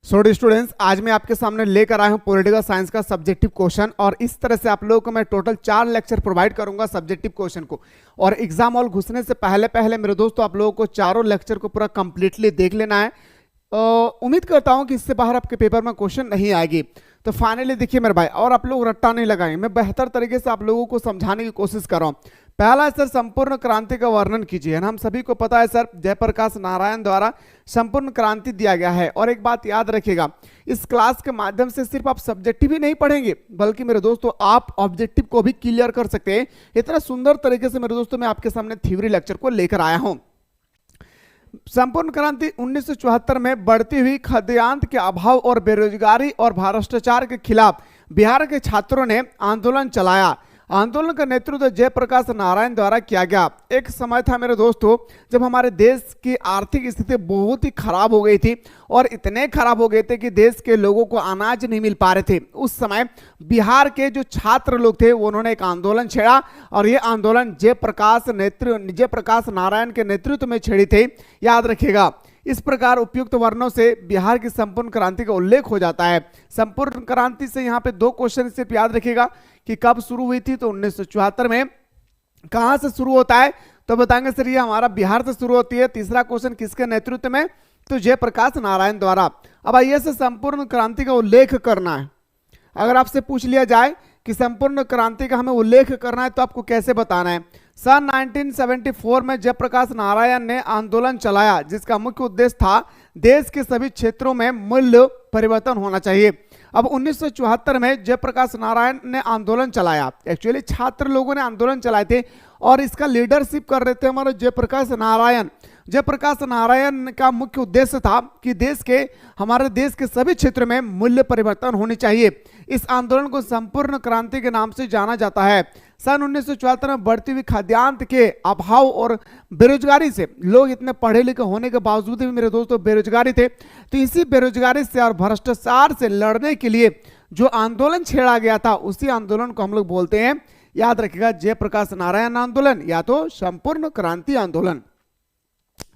Students, आज मैं आपके सामने लेकर आया हूं पॉलिटिकल साइंस का सब्जेक्टिव क्वेश्चन। और इस तरह से आप लोगों को मैं टोटल 4 लेक्चर प्रोवाइड करूंगा सब्जेक्टिव क्वेश्चन को। और एग्जाम हॉल घुसने से पहले पहले मेरे दोस्तों आप लोगों को चारों लेक्चर को पूरा कंप्लीटली देख लेना है। उम्मीद करता हूं कि इससे बाहर आपके पेपर में क्वेश्चन नहीं आएगी। तो फाइनली देखिए मेरे भाई, और आप लोग रट्टा नहीं लगाएंगे, मैं बेहतर तरीके से आप लोगों को समझाने की कोशिश कर रहा हूँ। पहला सर, संपूर्ण क्रांति का वर्णन कीजिए। हम सभी को पता है सर, जयप्रकाश नारायण द्वारा संपूर्ण क्रांति दिया गया है। और एक बात याद रखिएगा, इस क्लास के माध्यम से सिर्फ आप सब्जेक्टिव ही नहीं पढ़ेंगे, बल्कि मेरे दोस्तों आप ऑब्जेक्टिव को भी क्लियर कर सकते हैं। इतना सुंदर तरीके से मेरे दोस्तों मैं आपके सामने थ्योरी लेक्चर को लेकर आया हूं। संपूर्ण क्रांति 1974 में बढ़ती हुई खाद्यान्न के अभाव और बेरोजगारी और भ्रष्टाचार के खिलाफ बिहार के छात्रों ने आंदोलन चलाया। आंदोलन का नेतृत्व जयप्रकाश नारायण द्वारा किया गया। एक समय था मेरे दोस्तों जब हमारे देश की आर्थिक स्थिति बहुत ही खराब हो गई थी, और इतने खराब हो गए थे कि देश के लोगों को अनाज नहीं मिल पा रहे थे। उस समय बिहार के जो छात्र लोग थे उन्होंने एक आंदोलन छेड़ा, और ये आंदोलन जयप्रकाश नारायण के नेतृत्व में छेड़ी थे। याद रखिएगा, इस प्रकार उपयुक्त वर्णों से बिहार की संपूर्ण क्रांति का उल्लेख हो जाता है। संपूर्ण क्रांति से यहाँ पे 2 क्वेश्चन सिर्फ याद रखिएगा कि कब शुरू हुई थी। तो 1974 में। कहां से शुरू होता है तो बताएंगे सर ये हमारा बिहार से शुरू होती है। तीसरा क्वेश्चन किसके नेतृत्व में, तो जयप्रकाश नारायण द्वारा। अब आइए से संपूर्ण क्रांति का उल्लेख करना है। अगर आपसे पूछ लिया जाए कि संपूर्ण क्रांति का हमें उल्लेख करना है तो आपको कैसे बताना है। सन 1974 में जयप्रकाश नारायण ने आंदोलन चलाया, जिसका मुख्य उद्देश्य था देश के सभी क्षेत्रों में मूल्य परिवर्तन होना चाहिए। अब 1974 में जयप्रकाश नारायण ने आंदोलन चलाया। एक्चुअली छात्र लोगों ने आंदोलन चलाए थे, और इसका लीडरशिप कर रहे थे हमारे जयप्रकाश नारायण। जयप्रकाश नारायण का मुख्य उद्देश्य था कि हमारे देश के सभी क्षेत्र में मूल्य परिवर्तन होनी चाहिए। इस आंदोलन को संपूर्ण क्रांति के नाम से जाना जाता है। सन 1974 में बढ़ती हुई खाद्यान्न के अभाव और बेरोजगारी से, लोग इतने पढ़े लिखे होने के बावजूद भी मेरे दोस्तों बेरोजगारी थे, तो इसी बेरोजगारी से और भ्रष्टाचार से लड़ने के लिए जो आंदोलन छेड़ा गया था, उसी आंदोलन को हम लोग बोलते हैं, याद रखिएगा, जयप्रकाश नारायण आंदोलन या तो संपूर्ण क्रांति आंदोलन।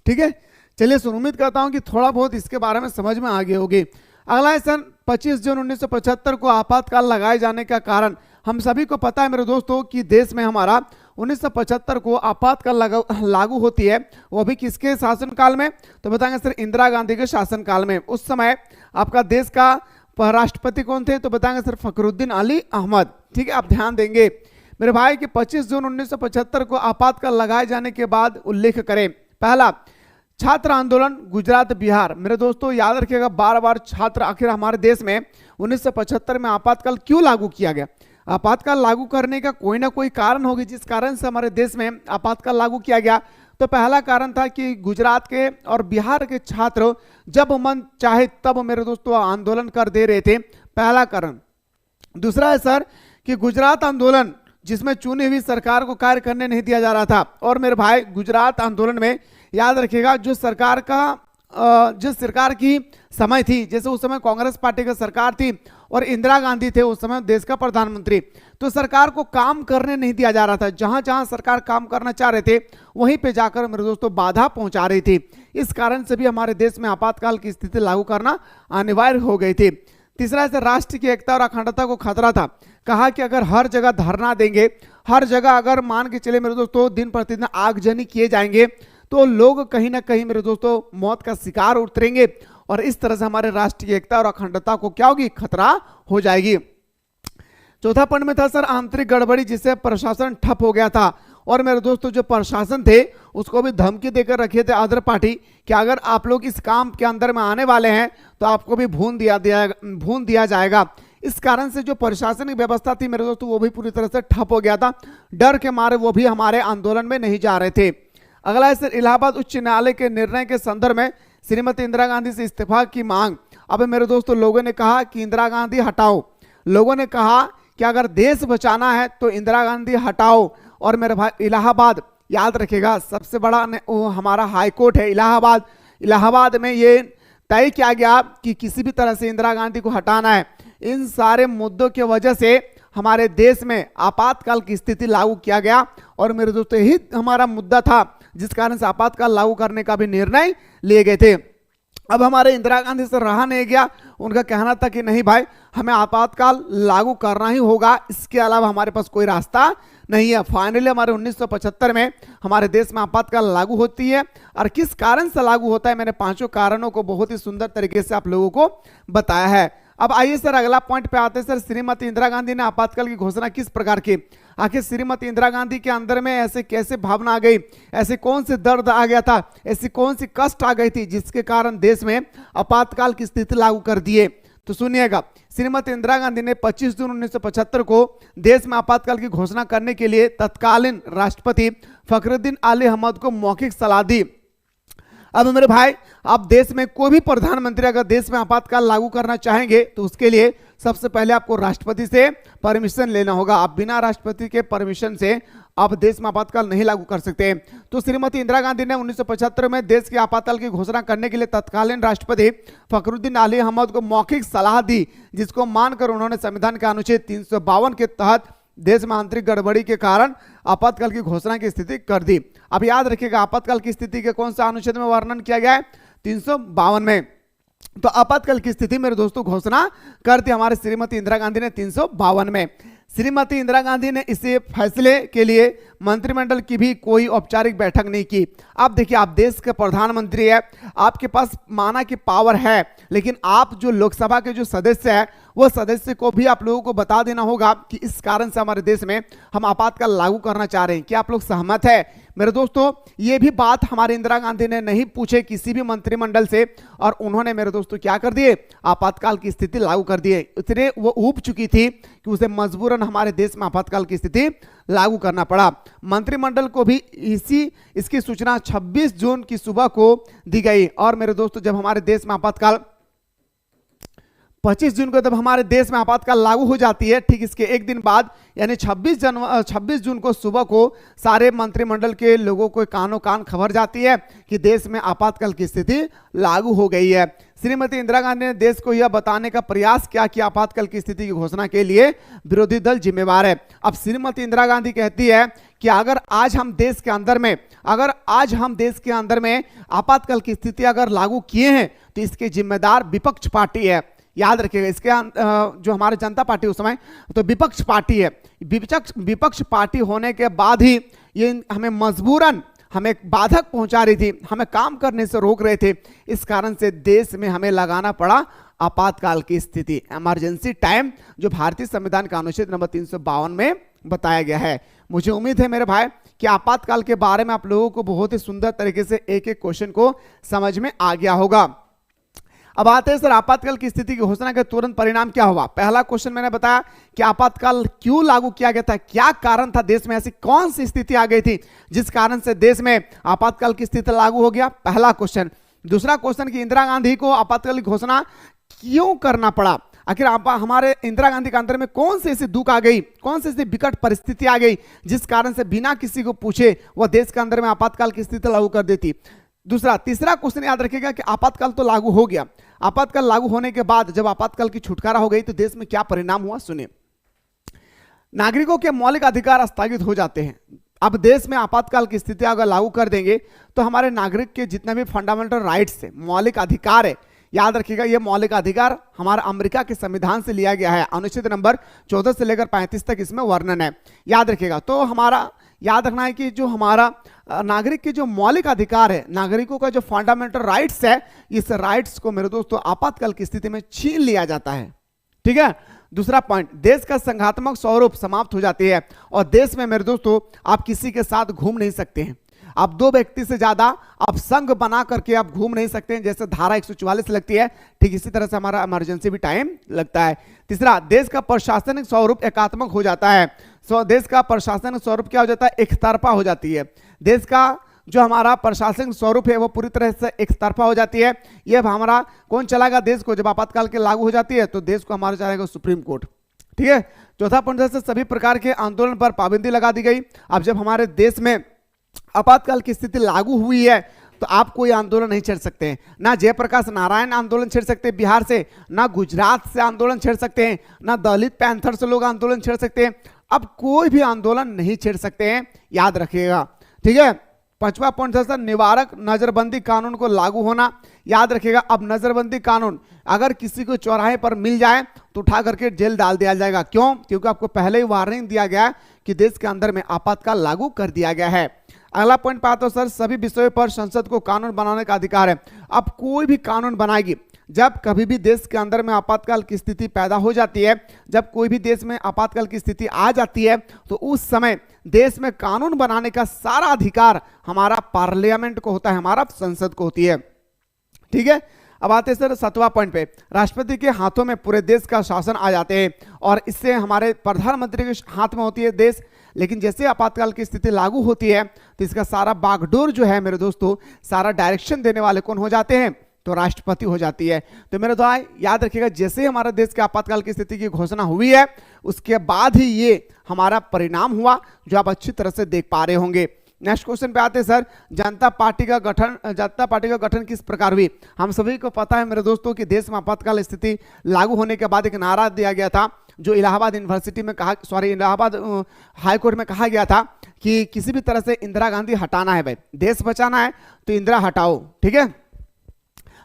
ठीक है, चलिए सुन, उम्मीद करता हूं कि थोड़ा बहुत इसके बारे में समझ में आ गई होगी। अगला है सन 25 जून 1975 को आपातकाल लगाए जाने का कारण। हम सभी को पता है मेरे दोस्तों कि देश में हमारा 1975 को आपातकाल लागू होती है, वो भी किसके शासनकाल में, तो बताएंगे सर इंदिरा गांधी के शासनकाल में। उस समय आपका देश का राष्ट्रपति कौन थे, तो बताएंगे सर फखरुद्दीन अली अहमद। ठीक है, आप ध्यान देंगे मेरे भाई कि 25 जून 1975 को आपातकाल लगाए जाने के बाद उल्लेख करें। पहला, छात्र आंदोलन गुजरात बिहार। मेरे दोस्तों याद रखिएगा, बार बार छात्र, आखिर हमारे देश में 1975 में आपातकाल क्यों लागू किया गया। आपातकाल लागू करने का कोई ना कोई कारण होगी जिस कारण से हमारे देश में आपातकाल लागू किया गया। तो पहला कारण था कि गुजरात के और बिहार के छात्र जब मन चाहे तब मेरे दोस्तों आंदोलन कर दे रहे थे, पहला कारण। दूसरा है सर कि गुजरात आंदोलन जिसमें चुनी हुई सरकार को कार्य करने नहीं दिया जा रहा था। और मेरे भाई गुजरात आंदोलन में याद रखिएगा, जो सरकार की समय थी, जैसे उस समय कांग्रेस पार्टी की सरकार थी और इंदिरा गांधी थे उस समय देश का प्रधानमंत्री, तो सरकार को काम करने नहीं दिया जा रहा था। जहां जहां सरकार काम करना चाह रहे थे वहीं पे जाकर मेरे दोस्तों बाधा पहुंचा रही थी। इस कारण से भी हमारे देश में आपातकाल की स्थिति लागू करना अनिवार्य हो गई थी। तीसरा से राष्ट्र की एकता और अखंडता को खतरा था। कहा कि अगर हर जगह धरना देंगे, हर जगह अगर मान के चले मेरे दोस्तों दिन प्रतिदिन आगजनी किए जाएंगे, तो लोग कहीं ना कहीं मेरे दोस्तों मौत का शिकार उतरेंगे, और इस तरह से हमारे राष्ट्र की एकता और अखंडता को क्या होगी, खतरा हो जाएगी। चौथा पॉइंट में था सर आंतरिक गड़बड़ी, जिससे प्रशासन ठप हो गया था। और मेरे दोस्तों जो प्रशासन थे उसको भी धमकी देकर रखे थे अदर पार्टी कि अगर आप लोग इस काम के अंदर में आने वाले हैं तो आपको भी भून दिया जाएगा। इस कारण से जो प्रशासनिक व्यवस्था थी मेरे दोस्तों वो भी पूरी तरह से ठप हो गया था। डर के मारे वो भी हमारे आंदोलन में नहीं जा रहे थे। अगला है सर इलाहाबाद उच्च न्यायालय के निर्णय के संदर्भ में श्रीमती इंदिरा गांधी से इस्तीफा की मांग। अब मेरे दोस्तों लोगों ने कहा कि इंदिरा गांधी हटाओ, लोगों ने कहा कि अगर देश बचाना है तो इंदिरा गांधी हटाओ। और मेरे भाई इलाहाबाद याद रखिएगा, सबसे बड़ा हमारा हाई कोर्ट है इलाहाबाद। इलाहाबाद में ये तय किया गया कि किसी भी तरह से इंदिरा गांधी को हटाना है। इन सारे मुद्दों की वजह से हमारे देश में आपातकाल की स्थिति लागू किया गया, और मेरे दोस्तों यही हमारा मुद्दा था जिस कारण से आपातकाल लागू करने का भी निर्णय लिए गए थे। अब हमारे इंदिरा गांधी से रहा नहीं गया, उनका कहना था कि नहीं भाई हमें आपातकाल लागू करना ही होगा, इसके अलावा हमारे पास कोई रास्ता नहीं है। फाइनली हमारे 1975 में हमारे देश में आपातकाल लागू होती है। और किस कारण से लागू होता है, मैंने पांचों कारणों को बहुत ही सुंदर तरीके से आप लोगों को बताया है। अब आइए सर अगला पॉइंट पे आते हैं सर, श्रीमती इंदिरा गांधी ने आपातकाल की घोषणा किस प्रकार की, आखिर श्रीमती इंदिरा गांधी के अंदर में ऐसे कैसे भावना आ गई, ऐसे कौन से दर्द आ गया था, ऐसी कौन सी कष्ट आ गई थी जिसके कारण देश में आपातकाल की स्थिति लागू कर दिए। तो सुनिएगा, श्रीमती इंदिरा गांधी ने 25 जून 1975 को देश में आपातकाल की घोषणा करने के लिए तत्कालीन राष्ट्रपति फखरुद्दीन आली अहमद को मौखिक सलाह दी। अब मेरे भाई, आप देश में कोई भी प्रधानमंत्री अगर देश में आपातकाल लागू करना चाहेंगे तो उसके लिए सबसे पहले आपको राष्ट्रपति से परमिशन लेना होगा। आप बिना राष्ट्रपति के परमिशन से आप देश में आपातकाल नहीं लागू कर सकते। तो श्रीमती इंदिरा गांधी ने 1975 में देश के आपातकाल की घोषणा करने के लिए तत्कालीन राष्ट्रपति फखरुद्दीन आली अहमद को मौखिक सलाह दी, जिसको मानकर उन्होंने संविधान के अनुच्छेद 352 के तहत देश में आंतरिक गड़बड़ी के कारण आपातकाल की घोषणा की स्थिति कर दी। अब याद रखिएगा, आपातकाल की स्थिति के कौन सा अनुच्छेद में वर्णन किया गया है, 352 में। तो आपातकाल की स्थिति मेरे दोस्तों घोषणा कर दी हमारे श्रीमती इंदिरा गांधी ने 352 में। श्रीमती इंदिरा गांधी ने इसे फैसले के लिए मंत्रिमंडल की भी कोई औपचारिक बैठक नहीं की। आप देखिए, आप देश के प्रधानमंत्री है, आपके पास माना की पावर है, लेकिन आप जो लोकसभा के जो सदस्य है वो सदस्य को भी आप लोगों को बता देना होगा कि इस कारण से हमारे देश में हम आपातकाल लागू करना चाह रहे हैं, क्या आप लोग सहमत है। मेरे दोस्तों, ये भी बात हमारे इंदिरा गांधी ने नहीं पूछे किसी भी मंत्रिमंडल से, और उन्होंने मेरे दोस्तों क्या कर दिए, आपातकाल की स्थिति लागू कर दिए। इतने वो ऊब चुकी थी कि उसे मजबूरन हमारे देश में आपातकाल की स्थिति लागू करना पड़ा। मंत्रिमंडल को भी इसकी सूचना 26 जून की सुबह को दी गई। और मेरे दोस्तों, जब हमारे देश में आपातकाल 25 जून को जब हमारे देश में आपातकाल लागू हो जाती है, ठीक इसके एक दिन बाद यानी 26 जून को सुबह को सारे मंत्रिमंडल के लोगों को कानों कान खबर जाती है कि देश में आपातकाल की स्थिति लागू हो गई है। श्रीमती इंदिरा गांधी ने देश को यह बताने का प्रयास किया कि आपातकाल की स्थिति की घोषणा के लिए विरोधी दल जिम्मेवार है। अब श्रीमती इंदिरा गांधी कहती है कि अगर आज हम देश के अंदर में आपातकाल की स्थिति अगर लागू किए हैं तो इसके जिम्मेदार विपक्ष पार्टी है। याद रखिएगा, इसके जो हमारे जनता पार्टी उस समय तो विपक्ष पार्टी है। विपक्ष पार्टी होने के बाद ही ये हमें मजबूरन हमें बाधक पहुंचा रही थी, हमें काम करने से रोक रहे थे। इस कारण से देश में हमें लगाना पड़ा आपातकाल की स्थिति, इमरजेंसी टाइम, जो भारतीय संविधान का अनुच्छेद नंबर 352 में बताया गया है। मुझे उम्मीद है मेरे भाई कि आपातकाल के बारे में आप लोगों को बहुत ही सुंदर तरीके से एक एक क्वेश्चन को समझ में आ गया होगा। अब आते हैं सर, आपातकाल की स्थिति की घोषणा के तुरंत परिणाम क्या हुआ। पहला क्वेश्चन मैंने बताया कि आपातकाल क्यों लागू किया गया था, क्या कारण था, देश में ऐसी कौन सी स्थिति आ गई थी जिस कारण से देश में आपातकाल की स्थिति लागू हो गया, पहला क्वेश्चन। दूसरा क्वेश्चन कि इंदिरा गांधी को आपातकाल की घोषणा क्यों करना पड़ा, आखिर हमारे इंदिरा गांधी के अंदर में कौन सी ऐसी दुख आ गई, कौन सी ऐसी विकट परिस्थिति आ गई जिस कारण से बिना किसी को पूछे वह देश के अंदर में आपातकाल की स्थिति लागू कर देती। तीसरा क्वेश्चन याद रखिएगा कि आपातकाल तो लागू हो गया, आपातकाल लागू होने के बाद जब आपातकाल की छुटकारा हो गई तो देश में क्या परिणाम हुआ, सुनिए। नागरिकों के मौलिक अधिकार स्थगित हो जाते हैं। अब देश में आपातकाल की स्थिति अगर लागू कर देंगे तो हमारे नागरिक के जितने भी फंडामेंटल राइट्स है, मौलिक अधिकार है, याद रखिएगा ये मौलिक अधिकार हमारा अमेरिका के संविधान से लिया गया है, अनुच्छेद नंबर 14 से लेकर 35 तक इसमें वर्णन है, याद रखिएगा। तो हमारा याद रखना है कि जो हमारा नागरिक के जो मौलिक अधिकार है, नागरिकों का जो फंडामेंटल राइट्स है, इस राइट्स को मेरे दोस्तों आपातकाल की स्थिति में छीन लिया जाता है, ठीक है। दूसरा पॉइंट, देश का संघात्मक स्वरूप समाप्त हो जाती है और देश में मेरे दोस्तों आप किसी के साथ घूम नहीं सकते हैं, आप दो व्यक्ति से ज्यादा आप संघ बना करके आप घूम नहीं सकते हैं, जैसे धारा 144 लगती है, ठीक इसी तरह से हमारा इमरजेंसी भी टाइम लगता है। तीसरा, देश का प्रशासनिक स्वरूप एकात्मक हो जाता है। देश का प्रशासनिक स्वरूप क्या हो जाता है, एक तरफा हो जाती है। देश का जो हमारा प्रशासनिक स्वरूप है वो पूरी तरह से एक तरफा हो जाती है। ये हमारा कौन चलाएगा देश को, जब आपातकाल के लागू हो जाती है तो देश को हमारा चलाएगा सुप्रीम कोर्ट, ठीक है। चौथा पॉइंट से सभी प्रकार के आंदोलन पर पाबंदी लगा दी गई। अब जब हमारे देश में आपातकाल की स्थिति लागू हुई है तो आप कोई आंदोलन नहीं छेड़ सकते हैं, ना जयप्रकाश नारायण आंदोलन छेड़ सकते हैं बिहार से, ना गुजरात से आंदोलन छेड़ सकते हैं, ना दलित पैंथर से लोग आंदोलन छेड़ सकते हैं। अब कोई भी आंदोलन नहीं छेड़ सकते हैं, याद रखिएगा, ठीक है। 5वां पॉइंट था सर निवारक नजरबंदी कानून को लागू होना। याद रखिएगा, अब नजरबंदी कानून अगर किसी को चौराहे पर मिल जाए तो उठा करके जेल डाल दिया जाएगा। क्यों? क्योंकि आपको पहले ही वार्निंग दिया गया है कि देश के अंदर में आपातकाल लागू कर दिया गया है। अगला पॉइंट पाते हो सर सभी विषयों पर संसद को कानून बनाने का अधिकार है। अब कोई भी कानून बनाएगी जब कभी भी देश के अंदर में आपातकाल की स्थिति पैदा हो जाती है, जब कोई भी देश में आपातकाल की स्थिति आ जाती है, तो उस समय देश में कानून बनाने का सारा अधिकार हमारा पार्लियामेंट को होता है, हमारा संसद को होती है। ठीक है, अब आते हैं सर 7वां पॉइंट पे, राष्ट्रपति के हाथों में पूरे देश का शासन आ जाते हैं और इससे हमारे प्रधानमंत्री के हाथ में होती है देश। लेकिन जैसे आपातकाल की स्थिति लागू होती है तो इसका सारा बागडोर जो है मेरे दोस्तों, सारा डायरेक्शन देने वाले कौन हो जाते हैं? तो राष्ट्रपति हो जाती है। तो मेरे भाई याद रखिएगा, जैसे हमारे देश के आपातकाल की स्थिति की घोषणा हुई है उसके बाद ही ये हमारा परिणाम हुआ, जो आप अच्छी तरह से देख पा रहे होंगे। नेक्स्ट क्वेश्चन पे आते हैं सर, जनता पार्टी का गठन किस प्रकार हुई? हम सभी को पता है मेरे दोस्तों कि देश में आपातकाल स्थिति लागू होने के बाद एक नारा दिया गया था, जो इलाहाबाद यूनिवर्सिटी में इलाहाबाद हाईकोर्ट में कहा गया था कि किसी भी तरह से इंदिरा गांधी हटाना है, भाई देश बचाना है तो इंदिरा हटाओ। ठीक है,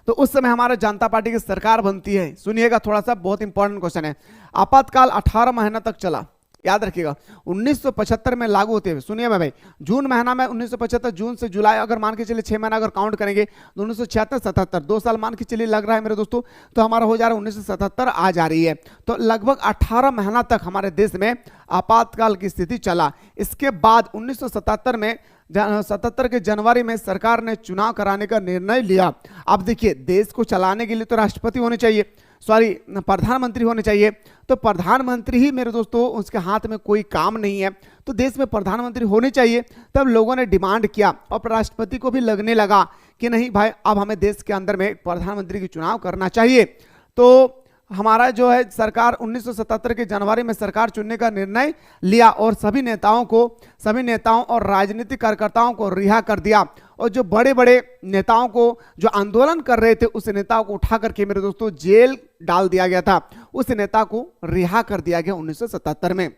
तो उस समय हमारा जनता पार्टी की सरकार बनती है। सुनिएगा, थोड़ा सा बहुत इंपॉर्टेंट क्वेश्चन है। आपातकाल 18 महीना तक चला, याद रखिएगा। 1975 में लागू होते हुए, सुनिए भाई, जून महीना में 1975, जून से जुलाई अगर मान के चलिए 6 महीना अगर काउंट करेंगे तो 1976 77 2 साल मान के चलिए लग रहा है मेरे दोस्तों, तो हमारा हो जा रहा है 1977 आ जा रही है। तो लगभग 18 महीना तक हमारे देश में आपातकाल की स्थिति चला। इसके बाद 1977 में 77 के जनवरी में सरकार ने चुनाव कराने का निर्णय लिया। अब देखिए, देश को चलाने के लिए तो राष्ट्रपति होने चाहिए, प्रधानमंत्री होने चाहिए। तो प्रधानमंत्री ही मेरे दोस्तों, उसके हाथ में कोई काम नहीं है, तो देश में प्रधानमंत्री होने चाहिए। तब लोगों ने डिमांड किया और राष्ट्रपति को भी लगने लगा कि नहीं भाई, अब हमें देश के अंदर में प्रधानमंत्री की चुनाव करना चाहिए। तो हमारा जो है सरकार 1977 के जनवरी में सरकार चुनने का निर्णय लिया और सभी नेताओं और राजनीतिक कार्यकर्ताओं को रिहा कर दिया। और जो बड़े बड़े नेताओं को जो आंदोलन कर रहे थे, उस नेताओं को उठा करके मेरे दोस्तों जेल डाल दिया गया था, उस नेता को रिहा कर दिया गया 1977 में।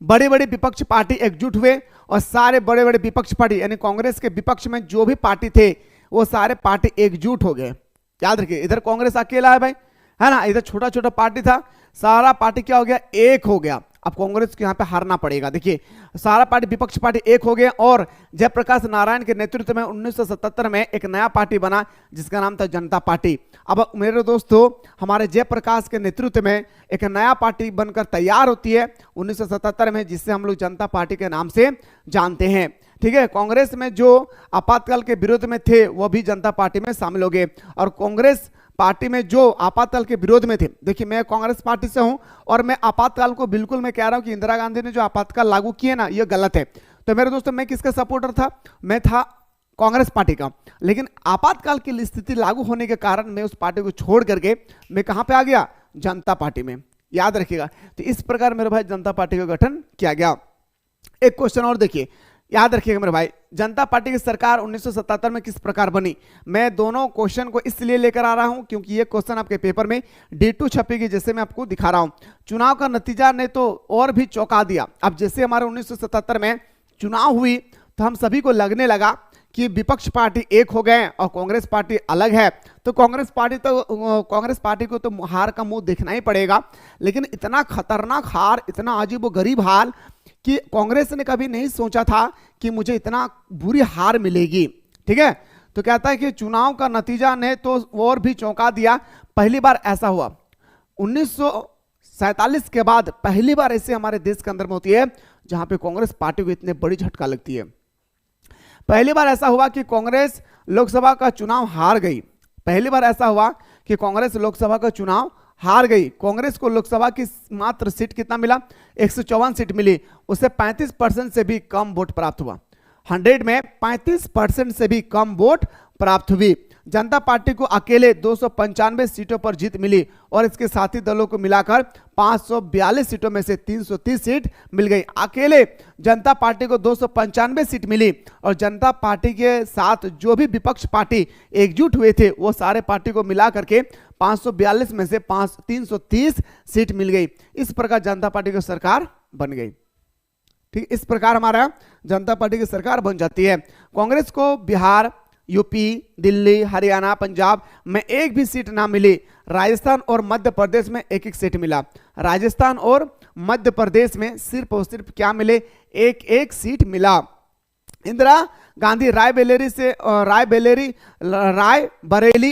बड़े बड़े विपक्ष पार्टी एकजुट हुए और सारे बड़े बड़े विपक्ष पार्टी यानी कांग्रेस के विपक्ष में जो भी पार्टी थे वो सारे पार्टी एकजुट हो गए। याद रखिए, इधर कांग्रेस अकेला है भाई, है ना, इधर छोटा छोटा पार्टी था, सारा पार्टी क्या हो गया? एक हो गया। अब कांग्रेस को यहां पे हारना पड़ेगा। देखिए, सारा पार्टी विपक्ष पार्टी एक हो गए और जयप्रकाश नारायण के नेतृत्व में 1977 में एक नया पार्टी बना जिसका नाम था जनता पार्टी। अब मेरे दोस्तों, हमारे जयप्रकाश के नेतृत्व में एक नया पार्टी बनकर तैयार होती है 1977 में, जिससे हम लोग जनता पार्टी के नाम से जानते हैं। ठीक है, कांग्रेस में जो आपातकाल के विरोध में थे वो भी जनता पार्टी में शामिल हो गए। और कांग्रेस पार्टी में जो आपातकाल के विरोध में थे, देखिए मैं कांग्रेस पार्टी से हूं और मैं आपातकाल को बिल्कुल मैं कह रहा हूं कि इंदिरा गांधी ने जो आपातकाल लागू किए ना, ये गलत है। तो मेरे दोस्तों, मैं किसका सपोर्टर था? मैं था कांग्रेस पार्टी का। लेकिन आपातकाल की स्थिति लागू होने के कारण मैं उस पार्टी को छोड़ करके मैं कहां पे आ गया? जनता पार्टी में। याद रखिएगा, तो इस प्रकार मेरे भाई जनता पार्टी का गठन किया गया। एक क्वेश्चन और देखिए, याद रखिएगा मेरे भाई, जनता पार्टी की सरकार 1977 में किस प्रकार बनी? मैं दोनों क्वेश्चन को इसलिए लेकर आ रहा हूं क्योंकि ये क्वेश्चन आपके पेपर में D2 छपेगी, जैसे मैं आपको दिखा रहा हूं। चुनाव का नतीजा ने तो और भी चौंका दिया। अब जैसे हमारे 1977 में चुनाव हुई तो हम सभी को लगने लगा कि विपक्ष पार्टी एक हो गए और कांग्रेस पार्टी अलग है, तो कांग्रेस पार्टी को तो हार का मुंह देखना ही पड़ेगा। लेकिन इतना खतरनाक हार, इतना अजीबोगरीब हाल कि कांग्रेस ने कभी नहीं सोचा था कि मुझे इतना बुरी हार मिलेगी। ठीक है, तो कहता है कि चुनाव का नतीजा ने तो और भी चौंका दिया। पहली बार ऐसा हुआ 1947 के बाद, पहली बार ऐसे हमारे देश के अंदर में होती है जहां पे कांग्रेस पार्टी को इतने बड़ी झटका लगती है। पहली बार ऐसा हुआ कि कांग्रेस लोकसभा का चुनाव हार गई। पहली बार ऐसा हुआ कि कांग्रेस लोकसभा का चुनाव हार गई। कांग्रेस को लोकसभा की मात्र सीट कितना मिला? 154 सीट मिली। उसे 35% से भी कम वोट प्राप्त हुआ। 100 में 35% से भी कम वोट प्राप्त हुई। जनता पार्टी को अकेले 295 सीटों पर जीत मिली और इसके साथी दलों को मिलाकर 542 सीटों में से 330 सीट मिल गई। अकेले जनता पार्टी को 295 सीट मिली और जनता पार्टी के साथ जो भी विपक्ष पार्टी एकजुट हुए थे वो सारे पार्टी को मिला करके 542 में से 330 सीट मिल गई। इस प्रकार जनता पार्टी की सरकार बन गई। ठीक, इस प्रकार हमारा जनता पार्टी की सरकार बन जाती है। कांग्रेस को बिहार, यूपी, दिल्ली, हरियाणा, पंजाब में एक भी सीट ना मिली। राजस्थान और मध्य प्रदेश में एक एक सीट मिला। राजस्थान और मध्य प्रदेश में सिर्फ और सिर्फ क्या मिले, एक एक सीट मिला। इंदिरा गांधी रायबरेली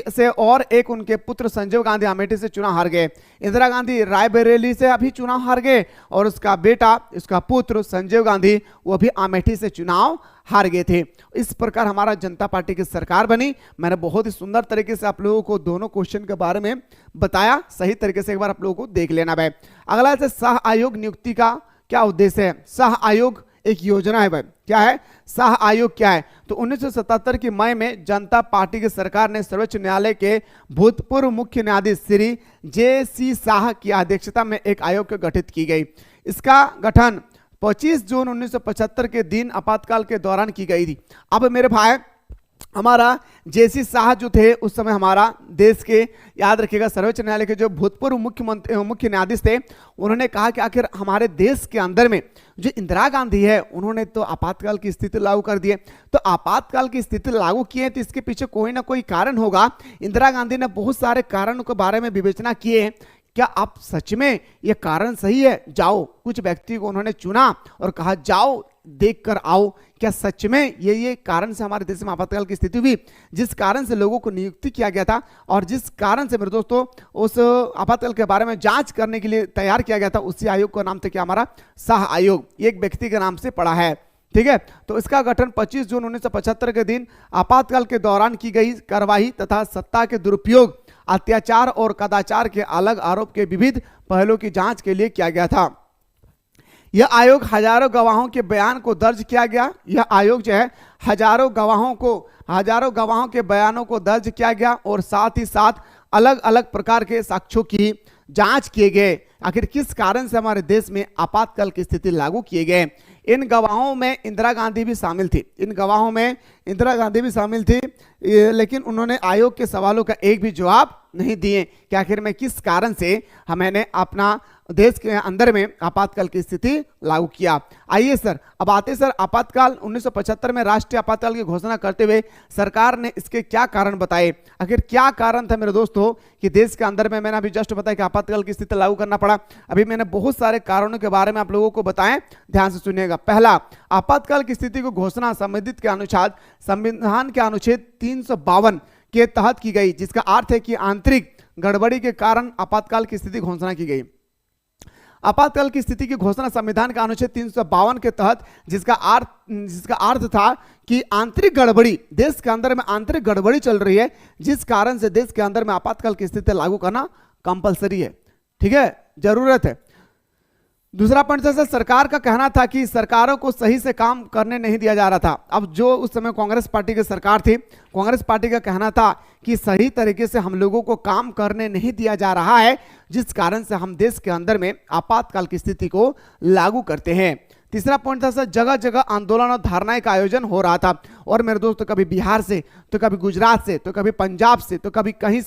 से और एक उनके पुत्र संजय गांधी अमेठी से चुनाव हार गए। इंदिरा गांधी रायबरेली से अभी चुनाव हार गए और उसका बेटा, उसका पुत्र संजय गांधी, वो भी अमेठी से चुनाव हार गए थे। इस प्रकार हमारा जनता पार्टी की सरकार बनी। मैंने बहुत ही सुंदर तरीके से आप लोगों को दोनों क्वेश्चन के बारे में बताया, सही तरीके से एक बार आप लोगों को देख लेना भाई। अगला है सह आयोग नियुक्ति का क्या उद्देश्य है। सह आयोग एक योजना है भाई। क्या है सह आयोग, क्या है? तो 1977 की मई में जनता पार्टी की सरकार ने सर्वोच्च न्यायालय के भूतपूर्व मुख्य न्यायाधीश श्री जे.सी. शाह की अध्यक्षता में एक आयोग को गठित की गई। इसका गठन 25 जून 1975 के दिन आपातकाल के दौरान की गई थी। अब मेरे भाई, हमारा जे.सी. शाह जो थे उस समय हमारा देश के, याद रखिएगा, सर्वोच्च न्यायालय के जो भूतपूर्व मुख्य न्यायाधीश थे, उन्होंने कहा कि आखिर हमारे देश के अंदर में जो इंदिरा गांधी है, उन्होंने तो आपातकाल की स्थिति लागू कर दी है। तो आपातकाल की स्थिति लागू किए तो इसके पीछे कोई ना कोई कारण होगा। इंदिरा गांधी ने बहुत सारे कारणों के बारे में विवेचना किए हैं। क्या आप सच में ये कारण सही है? जाओ, कुछ व्यक्ति को उन्होंने चुना और कहा जाओ देख कर आओ, क्या सच में ये कारण से हमारे देश में आपातकाल की स्थिति हुई, जिस कारण से लोगों को नियुक्ति किया गया था और जिस कारण से मेरे दोस्तों उस आपातकाल के बारे में जांच करने के लिए तैयार किया गया था, उसी आयोग का नाम था क्या हमारा सह आयोग। एक व्यक्ति के नाम से पड़ा है, ठीक है। तो इसका गठन 25 जून 1975 के दिन आपातकाल के दौरान की गई कार्यवाही तथा सत्ता के दुरुपयोग, अत्याचार और कदाचार के अलग आरोप के विविध पहलुओं की जांच के लिए किया गया था। यह आयोग हजारों गवाहों के बयान को दर्ज किया गया। यह आयोग जो है हजारों गवाहों के बयानों को दर्ज किया गया और साथ ही साथ अलग अलग प्रकार के साक्ष्यों की जांच किए गए। आखिर किस कारण से हमारे देश में आपातकाल की स्थिति लागू किए गए। इन गवाहों में इंदिरा गांधी भी शामिल थी। लेकिन उन्होंने आयोग के सवालों का एक भी जवाब नहीं दिए कि आखिर में किस कारण से हमने अपना देश के अंदर में आपातकाल की स्थिति लागू किया। आइए सर, अब आते सर आपातकाल 1975 में राष्ट्रीय आपातकाल की घोषणा करते हुए सरकार ने इसके क्या कारण बताए। आखिर क्या कारण था मेरे दोस्तों कि देश के अंदर में, मैंने अभी जस्ट बताया कि आपातकाल की स्थिति लागू करना पड़ा। अभी मैंने बहुत सारे कारणों के बारे में आप लोगों को बताएं, ध्यान से सुनिएगा। पहला, आपातकाल की स्थिति को घोषणा संविधान के अनुच्छेद 352 के तहत की गई, जिसका अर्थ है कि आंतरिक गड़बड़ी के कारण आपातकाल की स्थिति घोषणा की गई। आपातकाल की स्थिति की घोषणा संविधान का अनुच्छेद 352 के तहत, जिसका अर्थ था कि आंतरिक गड़बड़ी, देश के अंदर में आंतरिक गड़बड़ी चल रही है, जिस कारण से देश के अंदर में आपातकाल की स्थिति लागू करना कंपलसरी है, ठीक है, जरूरत है। दूसरा पॉइंट था सरकार का कहना था कि सरकारों को सही से काम करने नहीं दिया जा रहा था। अब जो उस समय कांग्रेस पार्टी की सरकार थी, कांग्रेस पार्टी का कहना था कि सही तरीके से हम लोगों को काम करने नहीं दिया जा रहा है, जिस कारण से हम देश के अंदर में आपातकाल की स्थिति को लागू करते हैं। तीसरा पॉइंट था सर, जगह जगह आंदोलन और धारणाएं का आयोजन हो रहा था। और मेरे दोस्तों, कभी बिहार से, तो कभी गुजरात से, तो कभी पंजाब से, तो कभी कहीं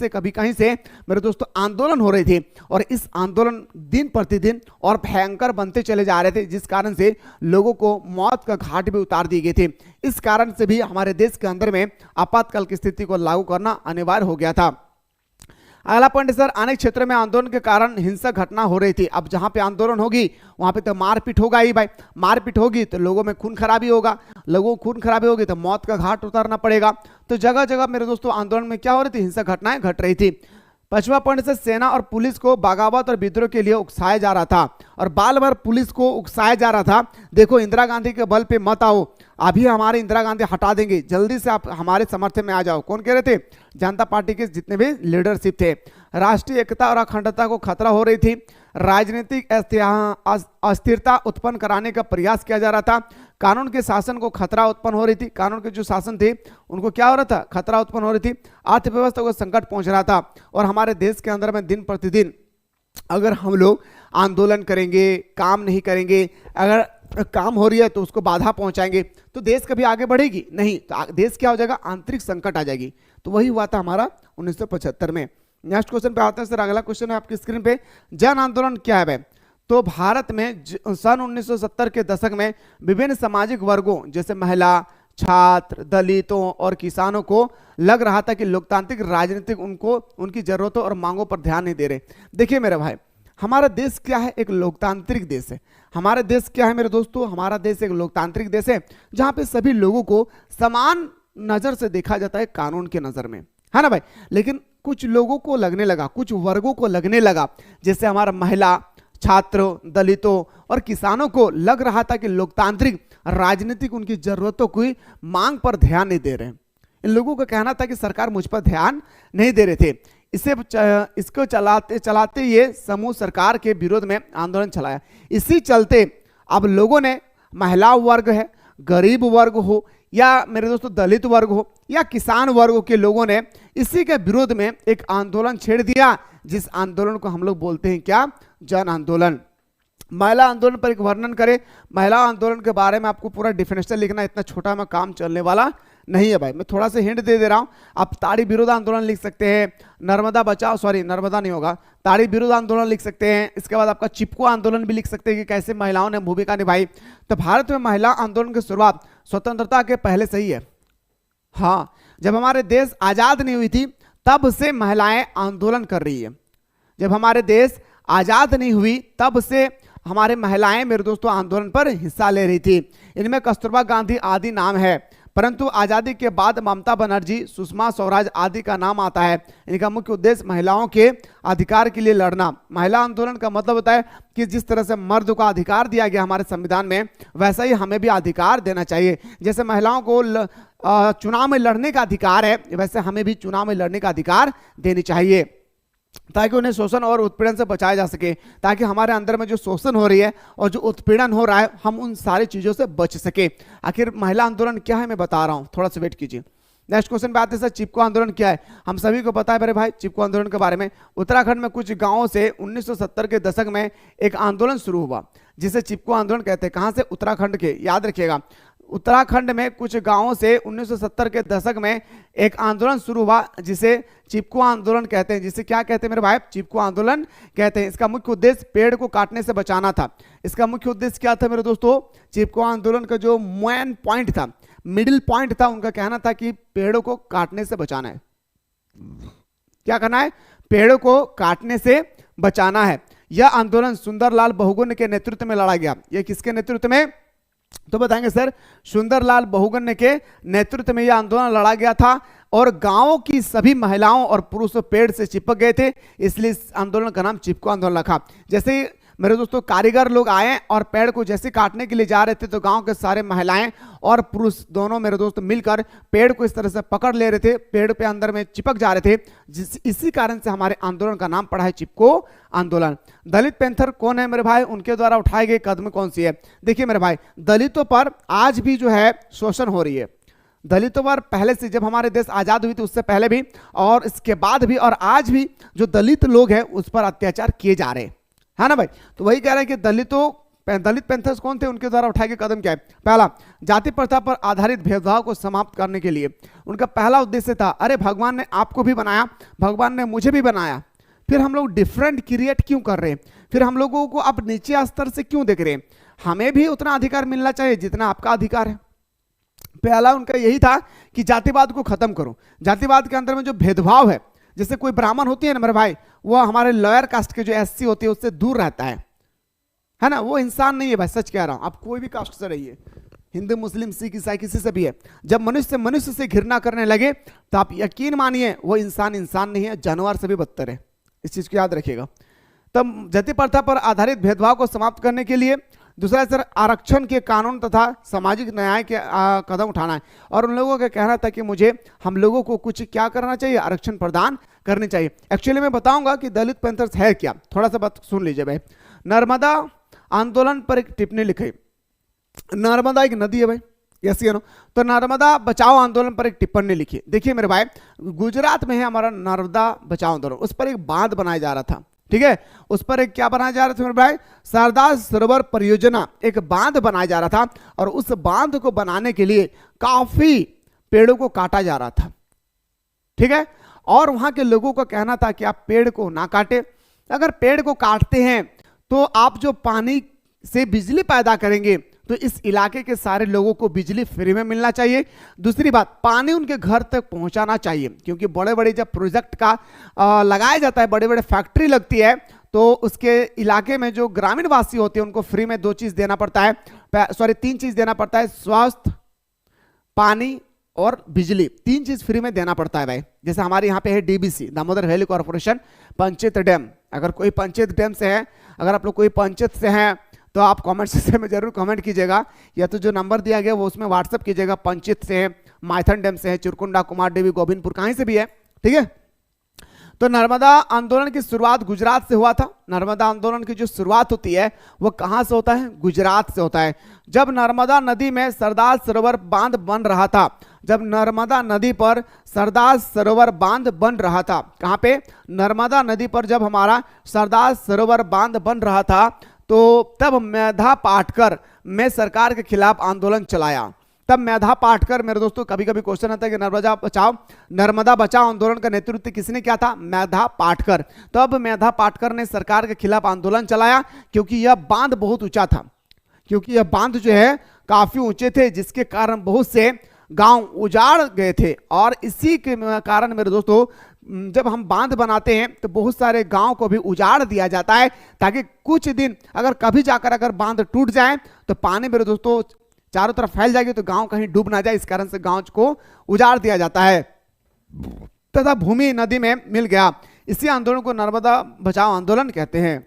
से मेरे दोस्तों आंदोलन हो रहे थे। और इस आंदोलन दिन प्रतिदिन और भयंकर बनते चले जा रहे थे, जिस कारण से लोगों को मौत का घाट भी उतार दिए गए थे। इस कारण से भी हमारे देश के अंदर में आपातकाल की स्थिति को लागू करना अनिवार्य हो गया था। अगला पॉइंट सर, अनेक क्षेत्रों में आंदोलन के कारण हिंसक घटना हो रही थी। अब जहां पे आंदोलन होगी वहां पे तो मारपीट होगा ही भाई। मारपीट होगी तो लोगों में खून खराबी होगा, लोगों को खून खराबी होगी तो मौत का घाट उतारना पड़ेगा। तो जगह जगह मेरे दोस्तों आंदोलन में क्या हो रही थी, हिंसक घटनाएं घट रही थी। पांचवा पॉइंट से, सेना और पुलिस को बगावत और विद्रोह के लिए उकसाया जा रहा था और बाल बार पुलिस को उकसाया जा रहा था। देखो, इंदिरा गांधी के बल पे मत आओ, अभी हमारे इंदिरा गांधी हटा देंगे, जल्दी से आप हमारे समर्थन में आ जाओ। कौन कह रहे थे? जनता पार्टी के जितने भी लीडरशिप थे। राष्ट्रीय एकता और अखंडता को खतरा हो रही थी। राजनीतिक अस्थिरता उत्पन्न कराने का प्रयास किया जा रहा था। कानून के शासन को खतरा उत्पन्न हो रही थी। कानून के जो शासन थे उनको क्या हो रहा था, खतरा उत्पन्न हो रही थी। अर्थव्यवस्था को संकट पहुंच रहा था। और हमारे देश के अंदर में दिन प्रतिदिन अगर हम लोग आंदोलन करेंगे, काम नहीं करेंगे, अगर काम हो रही है तो उसको बाधा पहुंचाएंगे, तो देश कभी आगे बढ़ेगी नहीं, तो देश क्या हो जाएगा, आंतरिक संकट आ जाएगी। तो वही हुआ था हमारा 1975 में। नेक्स्ट क्वेश्चन पे आते हैं सर। अगला क्वेश्चन है आपकी स्क्रीन पे, जन आंदोलन क्या है भाई? तो भारत में सन 1970 के दशक में विभिन्न सामाजिक वर्गों जैसे महिला, छात्र, दलितों और किसानों को लग रहा था कि लोकतांत्रिक राजनीतिक उनको उनकी जरूरतों और मांगों पर ध्यान नहीं दे रहे। देखिए मेरे भाई, हमारा देश क्या है? एक लोकतांत्रिक देश है। हमारा देश क्या है मेरे दोस्तों? हमारा देश एक लोकतांत्रिक देश है जहां पे सभी लोगों को समान नजर से देखा जाता है, कानून के नजर में, है ना भाई। लेकिन कुछ लोगों को लगने लगा, कुछ वर्गों को लगने लगा, जैसे हमारा महिला, छात्रों, दलितों और किसानों को लग रहा था कि लोकतांत्रिक राजनीतिक उनकी जरूरतों की मांग पर ध्यान नहीं दे रहे। इन लोगों का कहना था कि सरकार मुझ पर ध्यान नहीं दे रहे थे। इसको चलाते चलाते ये समूह सरकार के विरोध में आंदोलन चलाया। इसी चलते अब लोगों ने, महिला वर्ग है, गरीब वर्ग हो या मेरे दोस्तों दलित वर्ग हो या किसान वर्ग के लोगों ने इसी के विरोध में एक आंदोलन छेड़ दिया, जिस आंदोलन को हम लोग बोलते हैं क्या? जन आंदोलन। महिला आंदोलन पर एक वर्णन करें। महिला आंदोलन के बारे में आपको पूरा डिफिनेशन लिखना, इतना छोटा में काम चलने वाला नहीं है भाई। मैं थोड़ा सा हिंट दे रहा हूं। आप ताड़ी विरोध आंदोलन लिख सकते हैं, नर्मदा बचाओ, सॉरी नर्मदा नहीं होगा, ताड़ी विरोध आंदोलन लिख सकते हैं। इसके बाद आपका चिपको आंदोलन भी लिख सकते हैं कि कैसे महिलाओं ने भूमिका निभाई। तो भारत में महिला आंदोलन की शुरुआत स्वतंत्रता के पहले से ही है। हाँ, जब हमारे देश आजाद नहीं हुई थी तब से महिलाएं आंदोलन कर रही है। जब हमारे देश आजाद नहीं हुई तब से हमारे महिलाएं मेरे दोस्तों आंदोलन पर हिस्सा ले रही थी। इनमें कस्तूरबा गांधी आदि नाम है, परंतु आजादी के बाद ममता बनर्जी, सुषमा स्वराज आदि का नाम आता है। इनका मुख्य उद्देश्य महिलाओं के अधिकार के लिए लड़ना। महिला आंदोलन का मतलब होता है कि जिस तरह से मर्द को अधिकार दिया गया हमारे संविधान में, वैसा ही हमें भी अधिकार देना चाहिए। जैसे महिलाओं को चुनाव में लड़ने का अधिकार है, वैसे हमें भी चुनाव में लड़ने का अधिकार देनी चाहिए, ताकि उन्हें शोषण और उत्पीड़न से बचाया जा सके। ताकि हमारे अंदर में जो शोषण हो रही है और जो उत्पीड़न हो रहा है, हम उन सारी चीजों से बच सके। आखिर महिला आंदोलन क्या है मैं बता रहा हूं, थोड़ा सा वेट कीजिए। नेक्स्ट क्वेश्चन पे आते हैं सर, चिपको आंदोलन क्या है? हम सभी को पता है मेरे भाई चिपको आंदोलन के बारे में। उत्तराखंड में कुछ गांवों से 1970 के दशक में एक आंदोलन शुरू हुआ जिसे चिपको आंदोलन कहते हैं। कहां से? उत्तराखंड के, याद रखिएगा। उत्तराखंड में कुछ गांवों से 1970 के दशक में एक आंदोलन शुरू हुआ जिसे चिपको आंदोलन कहते हैं। जिसे क्या कहते हैं मेरे भाई? चिपको आंदोलन कहते हैं। इसका मुख्य उद्देश्य पेड़ को काटने से बचाना था। इसका मुख्य उद्देश्य क्या था मेरे दोस्तों? चिपको आंदोलन का जो मेन पॉइंट था, मिडिल पॉइंट था, उनका कहना था कि पेड़ों को काटने से बचाना है। क्या करना है? पेड़ों को काटने से बचाना है। यह आंदोलन सुंदरलाल बहुगुण के नेतृत्व में लड़ा गया। यह किसके नेतृत्व में? तो बताएंगे सर, सुंदरलाल बहुगुण्य के नेतृत्व में यह आंदोलन लड़ा गया था और गांवों की सभी महिलाओं और पुरुषों पेड़ से चिपक गए थे, इसलिए इस आंदोलन का नाम चिपको आंदोलन रखा। जैसे मेरे दोस्तों कारीगर लोग आए और पेड़ को जैसे काटने के लिए जा रहे थे, तो गांव के सारे महिलाएं और पुरुष दोनों मेरे दोस्त मिलकर पेड़ को इस तरह से पकड़ ले रहे थे, पेड़ पे अंदर में चिपक जा रहे थे। इसी कारण से हमारे आंदोलन का नाम पड़ा है चिपको आंदोलन। दलित पैंथर कौन है मेरे भाई? उनके द्वारा उठाए गए कदम कौन सी है? देखिए मेरे भाई, दलितों पर आज भी जो है शोषण हो रही है। दलितों पर पहले से, जब हमारे देश आजाद हुई थी उससे पहले भी और इसके बाद भी और आज भी जो दलित लोग हैं उस पर अत्याचार किए जा रहे हैं, है ना भाई। तो वही कह रहे हैं कि दलित पैंथर्स कौन थे, उनके द्वारा उठाए गए कदम क्या है? पहला, जाति प्रथा पर आधारित भेदभाव को समाप्त करने के लिए उनका पहला उद्देश्य था, अरे भगवान ने आपको भी बनाया, भगवान ने मुझे भी बनाया, फिर हम लोग डिफरेंट क्रिएट क्यों कर रहे हैं? फिर हम लोगों को आप नीचे स्तर से क्यों देख रहे हैं? हमें भी उतना अधिकार मिलना चाहिए जितना आपका अधिकार है। पहला उनका यही था कि जातिवाद को खत्म करो। जातिवाद के अंदर में जो भेदभाव है, जैसे कोई ब्राह्मण होती है ना मेरे भाई, वो हमारे लोअर कास्ट के जो एससी होती है उससे दूर रहता है ना, वो इंसान नहीं है भाई, सच कह रहा हूं। आप कोई भी कास्ट से रहिए, हिंदू, मुस्लिम, सिख, ईसाई, किसी से भी है, जब मनुष्य से घृणा करने लगे तो आप यकीन मानिए वो इंसान नहीं है, जानवर से भी बदतर है। इस चीज को याद रखिएगा। तब जाति प्रथा पर आधारित भेदभाव को समाप्त करने के लिए दूसरा सर आरक्षण के कानून तथा सामाजिक न्याय के कदम उठाना है। और उन लोगों का कहना था कि हम लोगों को कुछ क्या करना चाहिए? आरक्षण प्रदान करने चाहिए। एक्चुअली मैं बताऊंगा कि दलित पैंथर्स है क्या, थोड़ा सा बात सुन लीजिए भाई। नर्मदा आंदोलन पर एक टिप्पणी लिखी। नर्मदा एक नदी है भाई, यस या नो? तो नर्मदा बचाओ आंदोलन पर एक टिप्पणी लिखी। देखिए मेरे भाई, गुजरात में है हमारा नर्मदा बचाओ आंदोलन, उस पर एक बांध बनाया जा रहा था, ठीक है। उस पर एक क्या बनाया जा रहा था मेरे भाई? सरदार सरोवर परियोजना, एक बांध बनाया जा रहा था और उस बांध को बनाने के लिए काफी पेड़ों को काटा जा रहा था, ठीक है। और वहां के लोगों का कहना था कि आप पेड़ को ना काटे, अगर पेड़ को काटते हैं तो आप जो पानी से बिजली पैदा करेंगे तो इस इलाके के सारे लोगों को बिजली फ्री में मिलना चाहिए। दूसरी बात, पानी उनके घर तक पहुंचाना चाहिए, क्योंकि बड़े बड़े जब प्रोजेक्ट का लगाया जाता है, बड़े बड़े फैक्ट्री लगती है, तो उसके इलाके में जो ग्रामीण वासी होते हैं उनको फ्री में 2 चीज देना पड़ता है, 3 चीज देना पड़ता है, स्वास्थ्य, पानी और बिजली। 3 चीज फ्री में देना पड़ता है भाई। जैसे हमारे यहाँ पे है DBC, Damodar valley corporation panchayat dam. अगर कोई पंचायत डैम से है, अगर आप लोग कोई पंचायत से हैं तो आप कमेंट सेक्शन में जरूर कमेंट कीजिएगा, या तो जो नंबर दिया गया वो उसमें व्हाट्सअप कीजिएगा। पंचायत से है, माइथन डैम से है, चिरकुंडा, कुमार देवी, गोविंदपुर, कहीं से भी है, ठीक है। तो नर्मदा आंदोलन की शुरुआत गुजरात से हुआ था। नर्मदा आंदोलन की जो शुरुआत होती है वो कहां से होता है? गुजरात से होता है। जब नर्मदा नदी में सरदार सरोवर बांध बन रहा था, जब नर्मदा नदी पर सरदार सरोवर बांध बन रहा था, कहां पे? नर्मदा नदी पर जब हमारा सरदार सरोवर बांध बन रहा था, तो तब मेधा पाटकर ने सरकार के खिलाफ आंदोलन चलाया। तब मेधा पाटकर, मेरे दोस्तों कभी कभी क्वेश्चन आता है कि नर्मदा बचाओ आंदोलन का नेतृत्व किसने किया था? मेधा पाटकर। तब मेधा पाटकर ने सरकार के खिलाफ आंदोलन चलाया, क्योंकि यह बांध बहुत ऊंचा था, क्योंकि यह बांध जो है काफी ऊंचे थे, जिसके कारण बहुत से गांव उजाड़ गए थे। और इसी के कारण मेरे दोस्तों जब हम बांध बनाते हैं तो बहुत सारे गांव को भी उजाड़ दिया जाता है, ताकि कुछ दिन अगर कभी जाकर अगर बांध टूट जाए तो पानी मेरे दोस्तों चारों तरफ फैल जाएगी, तो गांव कहीं डूब ना जाए, इस कारण से गांव को उजाड़ दिया जाता है तथा भूमि नदी में मिल गया। इसी आंदोलन को नर्मदा बचाओ आंदोलन कहते हैं,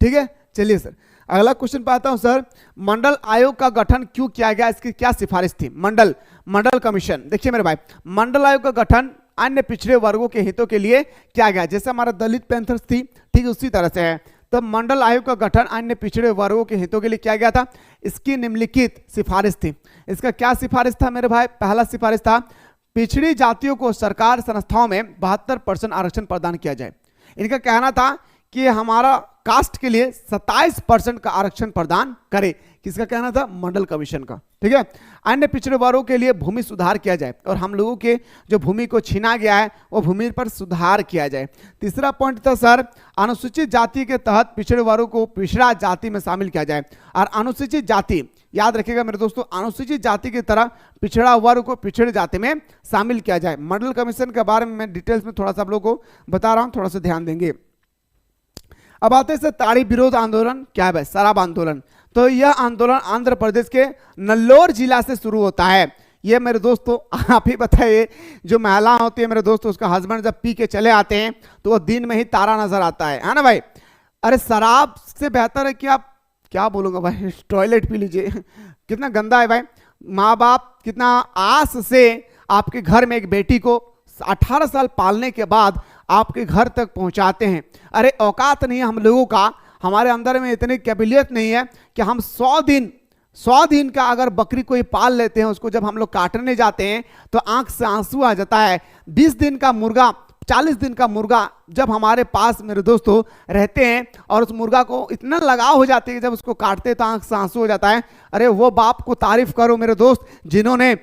ठीक है। चलिए सर, अगला क्वेश्चन पे आता हूं सर। मंडल आयोग का गठन क्यों किया गया? इसकी क्या सिफारिश थी? मंडल कमीशन। देखिए मेरे भाई, मंडल आयोग का गठन अन्य पिछड़े वर्गों के हितों के लिए किया गया। जैसे हमारा दलित पैंथर्स थी, ठीक उसी तरह से है। तब मंडल आयोग का गठन अन्य पिछड़े वर्गों के हितों के लिए किया गया था। इसकी निम्नलिखित सिफारिश थी। इसका क्या सिफारिश था मेरे भाई? पहला सिफारिश था पिछड़ी जातियों को सरकार संस्थाओं में 72% आरक्षण प्रदान किया जाए। इनका कहना था कि हमारा कास्ट के लिए 27% का आरक्षण प्रदान करे। किसका कहना था? मंडल कमीशन का, ठीक है। अन्य पिछड़े वर्गों के लिए भूमि सुधार किया जाए, और हम लोगों के जो भूमि को छीना गया है वो भूमि पर सुधार किया जाए। तीसरा पॉइंट था सर, अनुसूचित जाति के तहत पिछड़े वर्गों को पिछड़ा जाति में शामिल किया जाए। और अनुसूचित जाति, याद रखिएगा मेरे दोस्तों, अनुसूचित जाति की तरह पिछड़ा वर्ग को पिछड़े जाति में शामिल किया जाए। मंडल कमीशन के बारे में मैं डिटेल्स में थोड़ा सा आप लोगों को बता रहा हूं, थोड़ा सा ध्यान देंगे। अब आते हैं ताड़ी विरोध आंदोलन। क्या है? शराब आंदोलन। तो यह आंदोलन आंध्र प्रदेश के नल्लोर जिला से शुरू होता है। ये मेरे दोस्तों आप ही बताइए, जो महिला होती है मेरे दोस्तों, उसका हस्बैंड जब पी के चले आते हैं तो वो दिन में ही तारा नजर आता है ना भाई? अरे शराब से बेहतर है कि आप, क्या बोलूंगा भाई, टॉयलेट पी लीजिए। कितना गंदा है भाई। माँ बाप कितना आस से आपके घर में एक बेटी को 18 साल पालने के बाद आपके घर तक पहुंचाते हैं। अरे औकात नहीं है हम लोगों का, हमारे अंदर में इतनी कैपेबिलिटी नहीं है कि हम 100 दिन का अगर बकरी कोई पाल लेते हैं, उसको जब हम लोग काटने जाते हैं तो आंख से आंसू आ जाता है। 20 दिन का मुर्गा, 40 दिन का मुर्गा जब हमारे पास मेरे दोस्तों रहते हैं और उस मुर्गा को इतना लगाव हो जाती है, जब उसको काटते हैं तो आंख से आंसू हो जाता है। अरे वो बाप को तारीफ करो मेरे दोस्त, जिन्होंने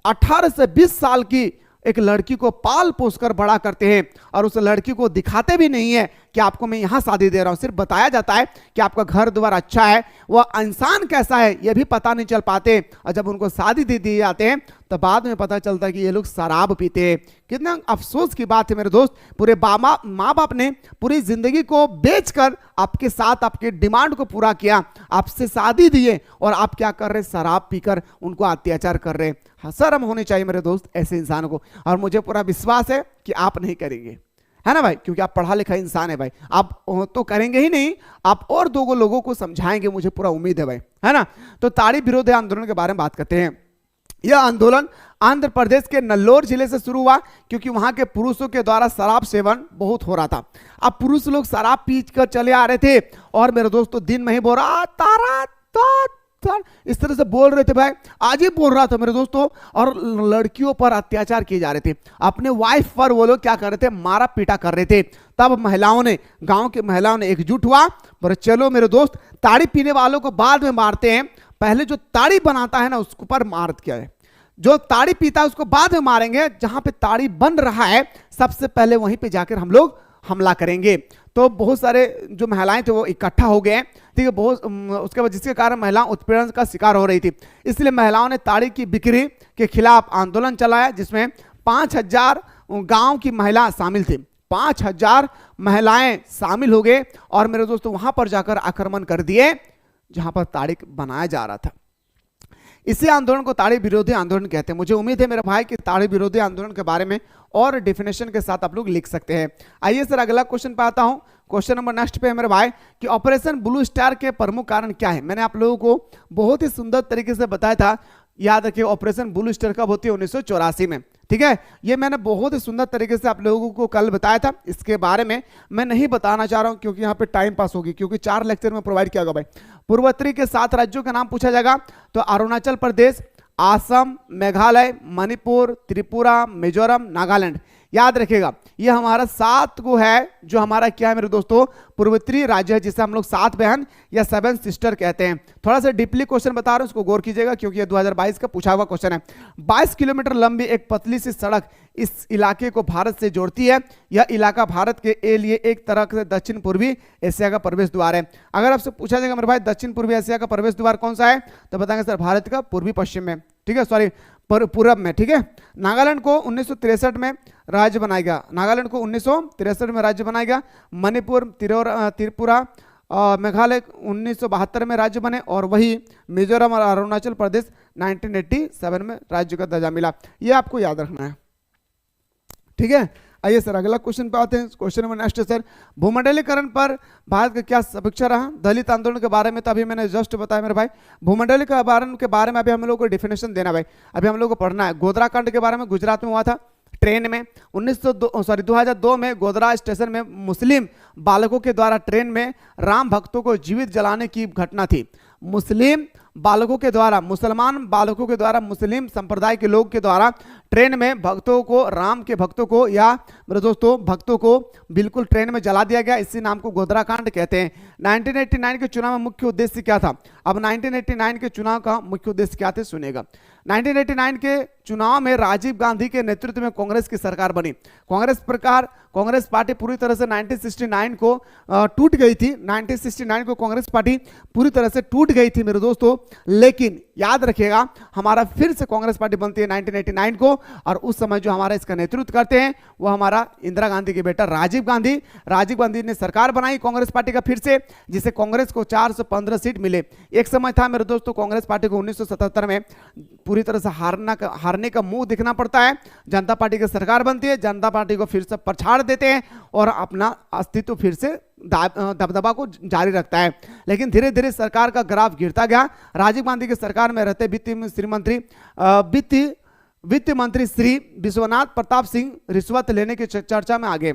18 से 20 साल की एक लड़की को पाल पोस कर बड़ा करते हैं, और उस लड़की को दिखाते भी नहीं है कि आपको मैं यहां शादी दे रहा हूं। सिर्फ बताया जाता है कि आपका घर द्वार अच्छा है, वह इंसान कैसा है यह भी पता नहीं चल पाते। और जब उनको शादी दे दिए जाते हैं तो बाद में पता चलता है कि ये लोग शराब पीते हैं। कितना अफसोस की बात है मेरे दोस्त, पूरे माँ बाप ने पूरी जिंदगी को बेचकर आपके साथ आपके डिमांड को पूरा किया, आपसे शादी दिए, और आप क्या कर रहे? शराब पीकर उनको अत्याचार कर रहे। शर्म होनी चाहिए मेरे दोस्त ऐसे इंसानों को, और मुझे पूरा विश्वास है कि आप नहीं करेंगे, है ना भाई? क्योंकि आप पढ़ा लिखा इंसान है भाई, आप तो करेंगे ही नहीं, आप और 2 लोगों को समझाएंगे, मुझे पूरा उम्मीद है भाई, है ना? तो ताड़ी विरोधी आंदोलन के बारे में बात करते हैं। यह आंदोलन आंध्र प्रदेश के नल्लोर जिले से शुरू हुआ, क्योंकि वहां के पुरुषों के द्वारा शराब सेवन बहुत हो रहा था। अब पुरुष लोग शराब पी कर चले आ रहे थे, और मेरे दोस्तों दिन में ही बोल रहा तारा इस तरह से बोल रहे थे भाई, आज ही बोल रहा था मेरे दोस्तों। और लड़कियों पर अत्याचार किए जा रहे थे, अपने वाइफ पर वो लोग क्या कर रहे थे? मारा पीटा कर रहे थे। तब महिलाओं ने, गांव की महिलाओं ने एकजुट हुआ, पर चलो मेरे दोस्त, ताड़ी पीने वालों को बाद में मारते हैं, पहले जो ताड़ी बनाता है ना उसको पर मार किया है। जो ताड़ी पीता है उसको बाद में मारेंगे, जहां पे ताड़ी बन रहा है सबसे पहले वहीं पे जाकर हम लोग हमला करेंगे। तो बहुत सारे जो महिलाएं थे वो इकट्ठा हो गए, ठीक है, बहुत उसके बाद जिसके कारण महिलाएं उत्पीड़न का शिकार हो रही थी। इसलिए महिलाओं ने ताड़ी की बिक्री के खिलाफ आंदोलन चलाया, जिसमें 5000 गांव की महिला शामिल थी। 5000 महिलाएं शामिल हो गए और मेरे दोस्तों वहां पर जाकर आक्रमण कर दिए जहां पर ताड़ी बनाया जा रहा था। इसी आंदोलन को ताड़ी विरोधी आंदोलन कहते हैं। मुझे उम्मीद है मेरे भाई कि ताड़ी विरोधी आंदोलन के बारे में और डेफिनेशन के साथ आप लोग लिख सकते हैं। आइए सर अगला क्वेश्चन पे आता हूं। क्वेश्चन नंबर नेक्स्ट पे है मेरे भाई कि ऑपरेशन ब्लू स्टार के प्रमुख कारण क्या है। मैंने आप लोगों को बहुत ही सुंदर तरीके से बताया था, याद रखिए ऑपरेशन ब्लू स्टार कब होती है, 1984 में, ठीक है। ये मैंने बहुत ही सुंदर तरीके से आप लोगों को कल बताया था। इसके बारे में मैं नहीं बताना चाह रहा हूं क्योंकि यहाँ पे टाइम पास होगी, क्योंकि 4 लेक्चर में प्रोवाइड किया गया भाई। पूर्वोत्तरी के 7 राज्यों का नाम पूछा जाएगा तो अरुणाचल प्रदेश, असम, मेघालय, मणिपुर, त्रिपुरा, मिजोरम, नागालैंड। याद रखिएगा ये हमारा 7 को है जो हमारा क्या है मेरे दोस्तों, पूर्वोत्तरी राज्य है, जिसे हम लोग 7 बहन या 7 सिस्टर कहते हैं। थोड़ा सा डीपली क्वेश्चन बता रहा हूं, उसको गौर कीजिएगा क्योंकि ये 2022 का पूछा हुआ क्वेश्चन है। 22 किलोमीटर लंबी एक पतली सी सड़क इस इलाके को भारत से जोड़ती है। यह इलाका भारत के लिए एक तरह से दक्षिण पूर्वी एशिया का प्रवेश द्वार है। अगर आपसे पूछा जाएगा मेरे भाई दक्षिण पूर्वी एशिया का प्रवेश द्वार कौन सा है, तो बताएंगे सर भारत का पूर्वी पश्चिम में, ठीक है, सॉरी पूरब में, ठीक है। नागालैंड को 1963 में राज्य बनाया गया। नागालैंड को 1963 में राज्य बनाया गया। मणिपुर, त्रिपुरा, मेघालय 1972 में राज्य बने और वही मिजोरम और अरुणाचल प्रदेश 1987 में राज्य का दर्जा मिला। ये आपको याद रखना है, ठीक है। आइए सर अगला क्वेश्चन पे आते हैं। क्वेश्चन नंबर नेक्स्ट है सर, भूमंडलीकरण पर भारत का क्या समीक्षा रहा। दलित आंदोलन के बारे में तो अभी मैंने जस्ट बताया मेरे भाई। भूमंडलीकरण के बारे में अभी हम लोग को डिफिनेशन देना भाई, अभी हम लोग को पढ़ना है। गोधरा कांड के बारे में गुजरात में हुआ था ट्रेन में 2002 में गोधरा स्टेशन में मुस्लिम बालकों के द्वारा ट्रेन में राम भक्तों को जीवित जलाने की घटना थी। मुस्लिम बालकों के द्वारा, मुसलमान बालकों के द्वारा, मुस्लिम संप्रदाय के लोग के द्वारा ट्रेन में भक्तों को, राम के भक्तों को या मेरे दोस्तों भक्तों को बिल्कुल ट्रेन में जला दिया गया। इसी नाम को गोधरा कांड कहते हैं। 1989 के चुनाव में मुख्य उद्देश्य क्या था। अब 1989 के चुनाव का मुख्य उद्देश्य क्या थे सुनिएगा। 1989 के चुनाव में राजीव गांधी के नेतृत्व में कांग्रेस की सरकार बनी। कांग्रेस पार्टी पूरी तरह से 1969 को टूट गई थी। 1969 को कांग्रेस पार्टी पूरी तरह से टूट गई थी मेरे दोस्तों, लेकिन याद रखिएगा हमारा फिर से कांग्रेस पार्टी बनती है 1989 को, और उस समय जो हमारा इसका नेतृत्व करते हैं वो हमारा इंदिरा गांधी के बेटा राजीव गांधी ने सरकार बनाई कांग्रेस पार्टी का फिर से, जिसे कांग्रेस को 415 सीट मिले। एक समय था मेरे दोस्तों कांग्रेस पार्टी को 1977 में पूरी तरह से हारने का मुंह दिखना पड़ता है। जनता पार्टी की सरकार बनती है, जनता पार्टी को फिर से पछाड़ देते हैं और अपना अस्तित्व फिर से दबदबा को जारी रखता है। लेकिन धीरे धीरे सरकार का ग्राफ गिरता गया। राजीव गांधी की सरकार में रहते वित्त मंत्री श्री विश्वनाथ प्रताप सिंह रिश्वत लेने की चर्चा में आ गए।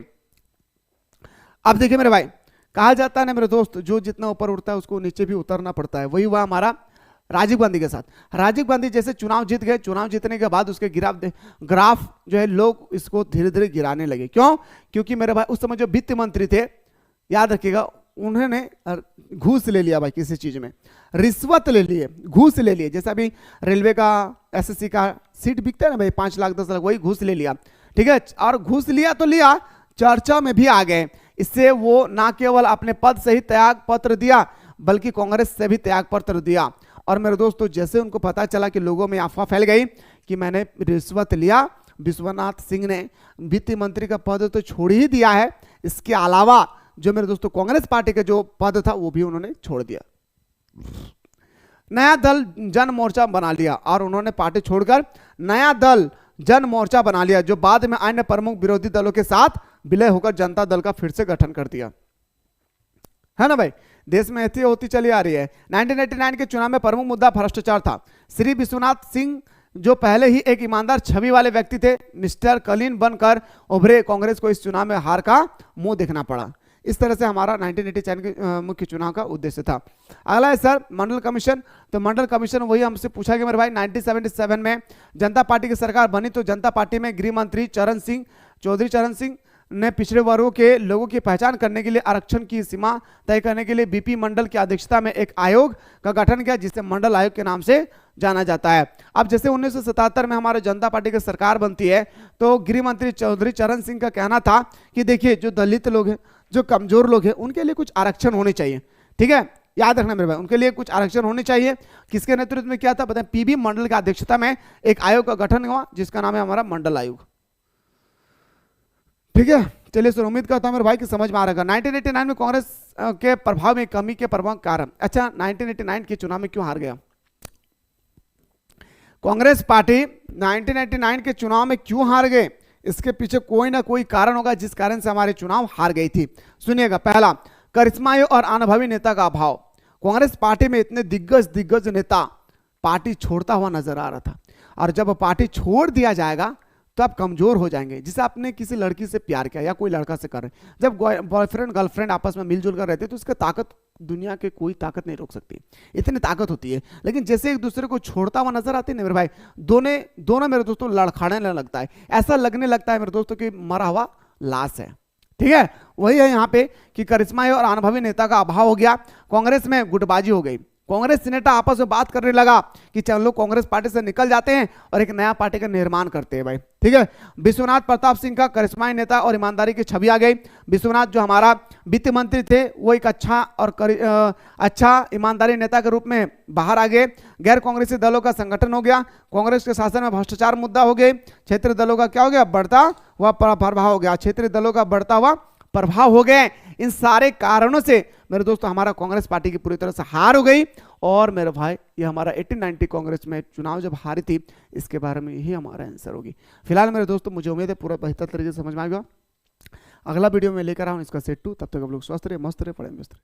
अब देखिए मेरे भाई, कहा जाता है ना मेरे दोस्त, जो जितना ऊपर उठता है उसको नीचे भी उतरना पड़ता है। वही हुआ हमारा राजीव गांधी के साथ। राजीव गांधी जैसे चुनाव जीत गए, चुनाव जीतने के बाद उसके ग्राफ जो है लोग इसको धीरे धीरे गिराने लगे। क्यों? क्योंकि मेरे भाई उस समय जो वित्त मंत्री थे, याद रखिएगा, उन्होंने घूस ले लिया भाई, किसी चीज में रिश्वत ले लिए, घूस ले लिए। जैसे अभी रेलवे का, एसएससी का सीट बिकता है ना भाई, 5 लाख 10 लाख, वही घूस ले लिया, ठीक है। और घूस लिया तो लिया, चर्चा में भी आ गए। इससे वो ना केवल अपने पद से ही त्याग पत्र दिया बल्कि कांग्रेस से भी त्याग पत्र दिया। और मेरे दोस्तों जैसे उनको पता चला कि लोगों में अफवाह फैल गई कि मैंने रिश्वत लिया, विश्वनाथ सिंह ने वित्त मंत्री का पद तो छोड़ ही दिया है, इसके अलावा जो मेरे दोस्तों कांग्रेस पार्टी का जो पद था वो भी उन्होंने छोड़ दिया। नया दल जन मोर्चा बना लिया और उन्होंने पार्टी छोड़कर नया दल जन मोर्चा बना लिया, जो बाद में अन्य प्रमुख विरोधी दलों के साथ विलय होकर जनता दल का फिर से गठन कर दिया, है ना भाई। देश में ऐसी होती चली आ रही है। 1989 के चुनाव में प्रमुख मुद्दा भ्रष्टाचार था। श्री विश्वनाथ सिंह जो पहले ही एक ईमानदार छवि वाले व्यक्ति थे, मिस्टर क्लीन बनकर उभरे। कांग्रेस को इस चुनाव में हार का मुंह देखना पड़ा। इस तरह से हमारा 1987 के मुख्य चुनाव का उद्देश्य था। अगला है सर मंडल कमीशन। तो मंडल कमीशन वही हमसे पूछा गया मेरे भाई। 1977 में जनता पार्टी की सरकार बनी तो जनता पार्टी में गृह मंत्री चौधरी चरण सिंह ने पिछड़े वर्गों के लोगों की पहचान करने के लिए आरक्षण की सीमा तय करने के लिए बीपी मंडल की अध्यक्षता में एक आयोग का गठन किया, जिसे मंडल आयोग के नाम से जाना जाता है। अब जैसे 1977 में हमारे जनता पार्टी की सरकार बनती है तो गृह मंत्री चौधरी चरण सिंह का कहना था कि देखिए जो दलित लोग हैं, जो कमजोर लोग हैं उनके लिए कुछ आरक्षण होने चाहिए, ठीक है, याद रखना मेरे भाई, उनके लिए कुछ आरक्षण होने चाहिए। किसके नेतृत्व में किया था बताएं, पीबी मंडल की अध्यक्षता में एक आयोग का गठन हुआ जिसका नाम है हमारा मंडल आयोग, ठीक है। चलिए सर, उम्मीद करता हूं मेरे भाई की समझ में आ रहा है। 1989 में कांग्रेस के प्रभाव में कमी के प्रभाव कारण, अच्छा 1989 के चुनाव में क्यों हार गया कांग्रेस पार्टी, 1999 के चुनाव में क्यों हार गए, इसके पीछे कोई ना कोई कारण होगा जिस कारण से हमारे चुनाव हार गई थी। सुनिएगा, पहला करिश्मा और अनुभवी नेता का अभाव, कांग्रेस पार्टी में इतने दिग्गज नेता पार्टी छोड़ता हुआ नजर आ रहा था, और जब पार्टी छोड़ दिया जाएगा तो आप कमजोर हो जाएंगे। जैसे आपने किसी लड़की से प्यार किया या कोई लड़का से कर रहे, जब बॉयफ्रेंड गर्लफ्रेंड आपस में मिलजुल कर रहते तो उसका ताकत दुनिया के कोई ताकत नहीं रोक सकती, इतनी ताकत होती है। लेकिन जैसे एक दूसरे को छोड़ता हुआ नजर आते हैं मेरे भाई, दोनों मेरे दोस्तों लड़खड़ाने लगता है, ऐसा लगने लगता है मेरे दोस्तों कि मरा हुआ लाश है, ठीक है। वही है यहाँ पे कि करिश्मा और अनुभवी नेता का अभाव हो गया, कांग्रेस में गुटबाजी हो गई, कांग्रेस नेता आपस में बात करने लगा कि चलो कांग्रेस पार्टी से निकल जाते हैं और एक नया पार्टी का निर्माण करते हैं भाई, ठीक है। विश्वनाथ प्रताप सिंह का करिश्माई नेता और ईमानदारी की छवि आ गई। विश्वनाथ जो हमारा वित्त मंत्री थे वो एक अच्छा ईमानदारी नेता के रूप में बाहर आ गए। गैर कांग्रेसी दलों का संगठन हो गया, कांग्रेस के शासन में भ्रष्टाचार मुद्दा हो गए, क्षेत्रीय दलों का क्या हो गया, बढ़ता हुआ प्रभाव हो गया, क्षेत्रीय दलों का बढ़ता हुआ प्रभाव हो गए। इन सारे कारणों से मेरे दोस्तों हमारा कांग्रेस पार्टी की पूरी तरह से हार हो गई। और मेरे भाई ये हमारा 1890 कांग्रेस में चुनाव जब हारी थी, इसके बारे में यही हमारा आंसर होगी। फिलहाल मेरे दोस्तों मुझे उम्मीद है पूरा बेहतर तरीके से समझ में आ गया। अगला वीडियो में लेकर आऊँ इसका सेट 2, तब तक आप लोग स्वस्थ रहे, मस्त रहे, पढ़े मस्त रहे।